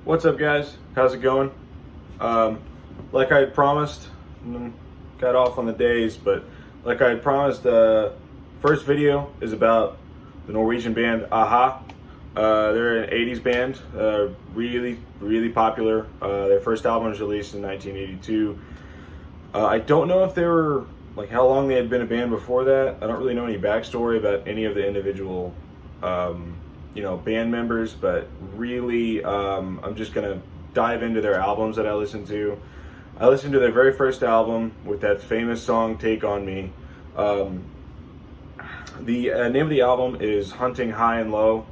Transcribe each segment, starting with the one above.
What's up, guys? How's it going? Um, like I had promised, got off on the days, but like I had promised, first video is about the Norwegian band Aha. They're an 80's band, really, really popular. Their first album was released in 1982. I don't know if they were, like, how long they had been a band before that. I don't really know any backstory about any of the individual band members, but really, I'm just gonna dive into their albums that I listened to. I listened to their very first album with that famous song "Take on Me." The name of the album is "Hunting High and Low."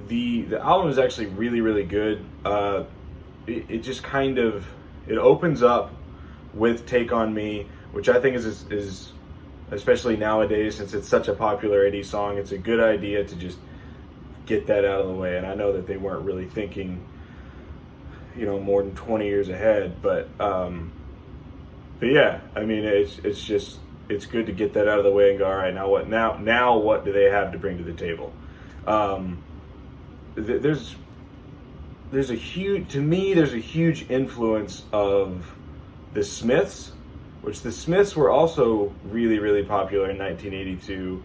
The album is actually really, really good. It just kind of it opens up with "Take on Me," which I think is especially nowadays, since it's such a popular 80s song, it's a good idea to just get that out of the way. And I know that they weren't really thinking, more than 20 years ahead, but yeah, I mean, it's good to get that out of the way and go, all right, now what do they have to bring to the table? There's a huge influence of the Smiths, which the Smiths were also really, really popular in 1982,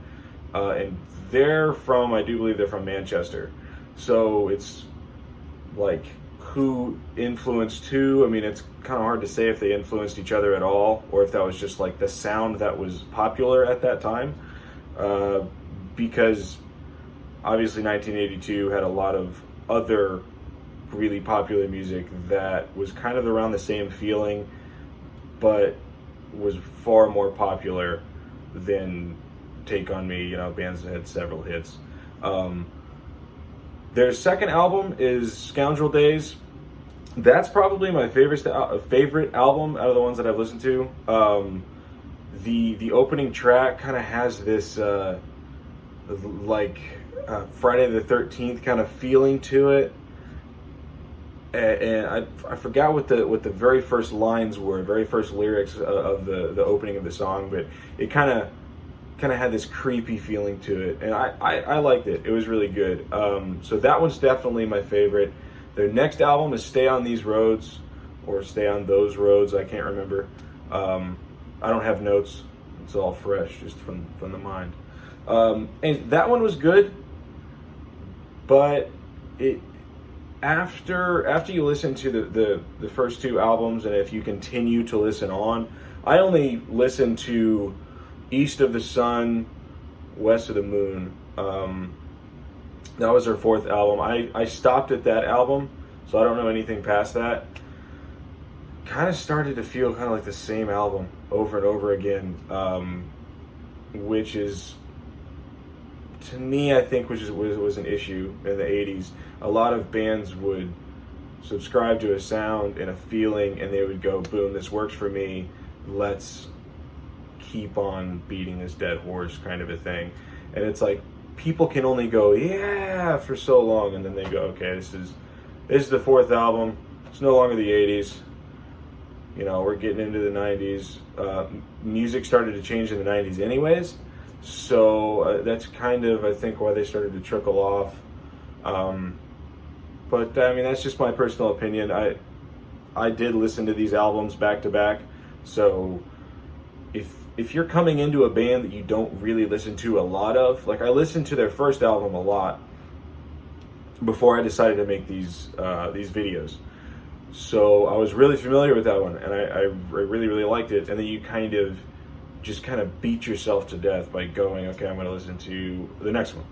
and I do believe they're from Manchester. So it's like, who influenced who? I mean, it's kind of hard to say if they influenced each other at all, or if that was just like the sound that was popular at that time, because obviously 1982 had a lot of other really popular music that was kind of around the same feeling, but was far more popular than Take on Me, bands that had several hits. Their second album is Scoundrel Days. That's probably my favorite album out of the ones that I've listened to. The opening track kind of has this Friday the 13th kind of feeling to it. And I forgot what the very first lines were, very first lyrics of the opening of the song, but it kind of had this creepy feeling to it, and I liked it. It was really good. So that one's definitely my favorite. Their next album is Stay on These Roads, or Stay on Those Roads, I can't remember. I don't have notes. It's all fresh, just from the mind. And that one was good, but after you listen to the first two albums, and if you continue to listen on, I only listened to East of the Sun, West of the Moon. That was their fourth album. I stopped at that album, so I don't know anything past that. Kind of started to feel kind of like the same album over and over again, which is, to me, I think, was an issue in the 80s. A lot of bands would subscribe to a sound and a feeling, and they would go, boom, this works for me, let's keep on beating this dead horse, kind of a thing. And it's like, people can only go, yeah, for so long, and then they go, okay, this is the fourth album, it's no longer the 80s, we're getting into the 90s. Music started to change in the 90s anyways, so that's kind of, I think, why they started to trickle off. But I mean, that's just my personal opinion. I did listen to these albums back to back, so if you're coming into a band that you don't really listen to a lot of, like, I listened to their first album a lot before I decided to make these videos, so I was really familiar with that one, and I really, really liked it. And then you kind of beat yourself to death by going, okay, I'm going to listen to the next one.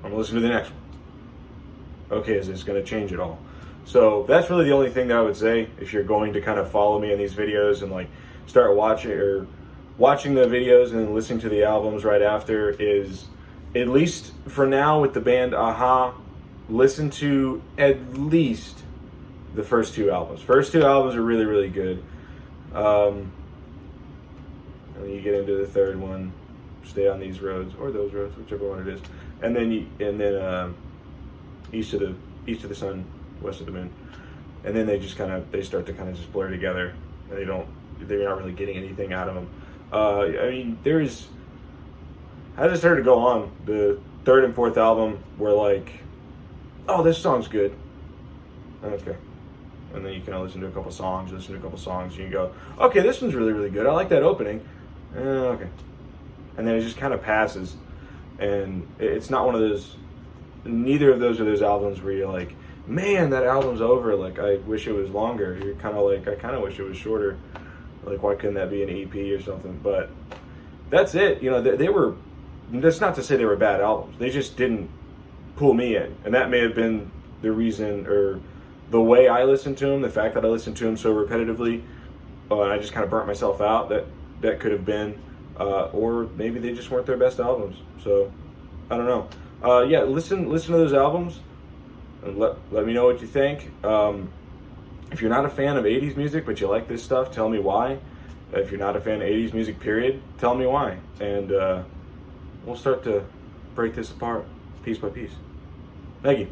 I'm going to listen to the next one. Okay, is this going to change at all? So that's really the only thing that I would say, if you're going to kind of follow me in these videos and like start watching the videos and then listening to the albums right after, is, at least for now with the band Aha, listen to at least the first two albums. First two albums are really, really good. And then you get into the third one, Stay on These Roads, or Those Roads, whichever one it is. And then East of the Sun, West of the Moon. And then they start to kind of just blur together, and they're not really getting anything out of them. I mean, as it started to go on, the third and fourth album were like, oh, this song's good. Okay. And then you can listen to a couple songs, and you go, okay, this one's really, really good. I like that opening. Okay. And then it just kind of passes. And it's not one of those, neither of those are those albums where you're like, man, that album's over. Like, I wish it was longer. You're kind of like, I kind of wish it was shorter. Like, why couldn't that be an EP or something? But that's it. You know, they were, that's not to say they were bad albums. They just didn't pull me in. And that may have been the reason, or the way I listened to them, the fact that I listened to them so repetitively, and I just kind of burnt myself out. That could have been, or maybe they just weren't their best albums. So, I don't know. Yeah, listen to those albums, and let me know what you think. If you're not a fan of 80s music, but you like this stuff, tell me why. If you're not a fan of 80s music, period, tell me why. And we'll start to break this apart piece by piece. Thank you.